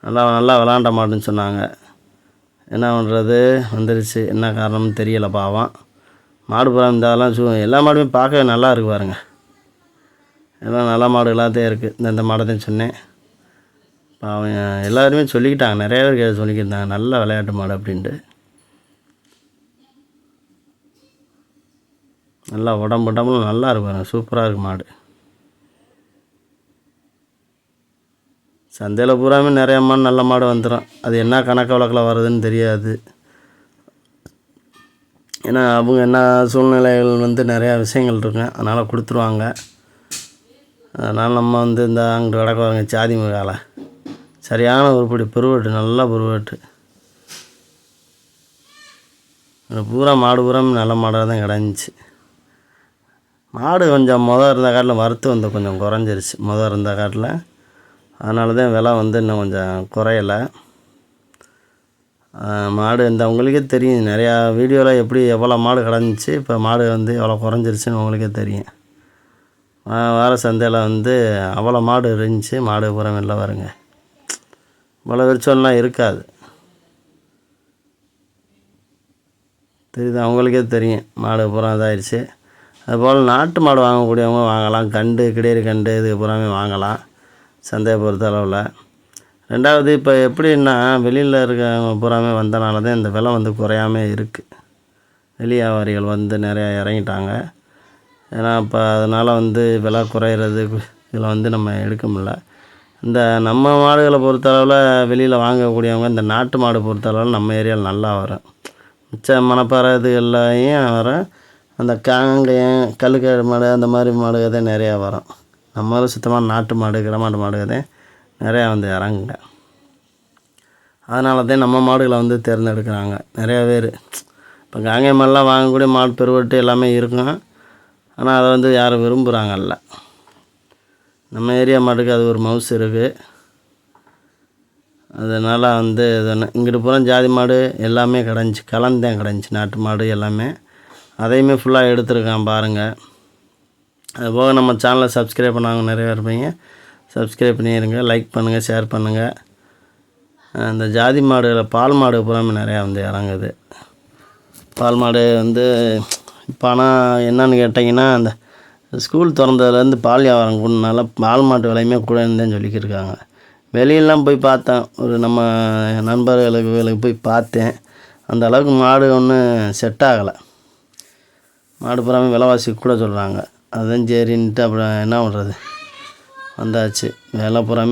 நல்லா நல்லா விளாண்ட மாடுன்னு சொன்னாங்க. என்ன பண்ணுறது, வந்துருச்சு. என்ன காரணம்னு தெரியலை பாவம். மாடு புறா இருந்தாலும் எல்லா மாடுமே பார்க்கவே நல்லா இருக்கு பாருங்க. எல்லாம் நல்ல மாடுகளாக தான் இருக்குது. இந்த மாடை தான் சொன்னேன். பாவம் எல்லாருமே சொல்லிக்கிட்டாங்க, நிறைய பேர் சொல்லிக்கிட்டாங்க நல்ல விளையாட்டு மாடு அப்படின்ட்டு. நல்லா உடம்புலாம் நல்லா இருக்கு பாருங்க, சூப்பராக இருக்குது மாடு. சந்தையில் பூராமே நிறைய மாடு நல்ல மாடு வந்துடும். அது என்ன கணக்கு வழக்கில் வருதுன்னு தெரியாது. ஏன்னா அவங்க என்ன சூழ்நிலைகள் நிறையா விஷயங்கள் இருக்குங்க, அதனால் கொடுத்துருவாங்க. அதனால் நம்ம இந்த அங்கிட்டு வடக்கு வாங்க சாதி முகால சரியான உருப்படி பெருவெட்டு, நல்லா பெருவெட்டு. பூரா மாடு பூராமே நல்ல மாடாக தான் கிடந்துச்சு. மாடு கொஞ்சம் இருந்த காட்டில் வரத்து கொஞ்சம் குறைஞ்சிருச்சு. இருந்த காட்டில் அதனால தான் விலை இன்னும் கொஞ்சம் குறையலை. மாடு உங்களுக்கே தெரியும், நிறையா வீடியோவில் எவ்வளோ மாடு கிடந்துச்சு, இப்போ மாடு எவ்வளோ குறைஞ்சிருச்சுன்னு உங்களுக்கே தெரியும். வார சந்தையில் அவ்வளோ மாடு இருந்துச்சு. மாடு பூரா வெளில வருங்க, இவ்வளோ விரிச்சோம்லாம் இருக்காது. தெரியுது, அவங்களுக்கே தெரியும். மாடு பூரா இதாகிடுச்சு. அதுபோல் நாட்டு மாடு வாங்கக்கூடியவங்க வாங்கலாம். கிடையாது கண்டு இது பூராமே வாங்கலாம் சந்தையை பொறுத்த அளவில். ரெண்டாவது, இப்போ எப்படின்னா வெளியில் இருக்கவங்க பூராமே வந்தனால தான் இந்த விலை குறையாமல் இருக்குது. வெளி வியாபாரிகள் நிறையா இறங்கிட்டாங்க. ஏன்னா இப்போ அதனால் விலை குறையிறது இதில் நம்ம எடுக்க முடியல. இந்த நம்ம மாடுகளை பொறுத்தளவில் வெளியில் வாங்கக்கூடியவங்க இந்த நாட்டு மாடு பொறுத்தளவில் நம்ம ஏரியாவில் நல்லா வரும். மிச்ச மணப்பாறை இதுகள்லையும் வரும். அந்த காங்கேயம் கல்லுக்கேடு மாடு அந்த மாதிரி மாடுகள் தான் நிறையா வரும். நம்மளும் சுத்தமாக நாட்டு மாடு கிடமாட்டு மாடுகள் தான் நிறையா இறங்குங்க. அதனால தான் நம்ம மாடுகளை தேர்ந்தெடுக்கிறாங்க நிறையா பேர். இப்போ காங்கேயம் மாடெலாம் வாங்கக்கூடிய மாடு பெருவெட்டு எல்லாமே இருக்கும். ஆனால் அதை யாரும் விரும்புகிறாங்கல்ல. நம்ம ஏரியா மாட்டுக்கு அது ஒரு மவுசு இருக்குது. அதனால் இங்கிட்டு பூரா ஜாதி மாடு எல்லாமே கிடந்துச்சு, கலந்தேன் கிடந்துச்சு நாட்டு மாடு எல்லாமே. அதையுமே ஃபுல்லாக எடுத்துருக்கான் பாருங்கள். அதுபோக நம்ம சேனலை சப்ஸ்கிரைப் பண்ணாங்க நிறையா இருப்பீங்க, சப்ஸ்கிரைப் பண்ணிடுங்க, லைக் பண்ணுங்கள், ஷேர் பண்ணுங்கள். இந்த ஜாதி மாடுகளில் பால் மாடு பூராமே நிறையா இறங்குது. பால் மாடு இப்போ ஆனால் என்னன்னு கேட்டிங்கன்னா, அந்த ஸ்கூல் திறந்ததுலேருந்து பால் வியாபாரம் கூடனால பால் மாட்டு விலையுமே கூடன்னு தான் சொல்லிக்கிருக்காங்க. வெளியெல்லாம் போய் பார்த்தேன், ஒரு நம்ம நண்பர்களுக்கு போய் பார்த்தேன். அந்த அளவுக்கு மாடு ஒன்றும் செட் ஆகலை. மாடு பூராமே விலைவாசி கூட சொல்கிறாங்க. அதுதான் சரின்ட்டு அப்புறம் என்ன பண்ணுறது, வந்தாச்சு. விலை பூராமே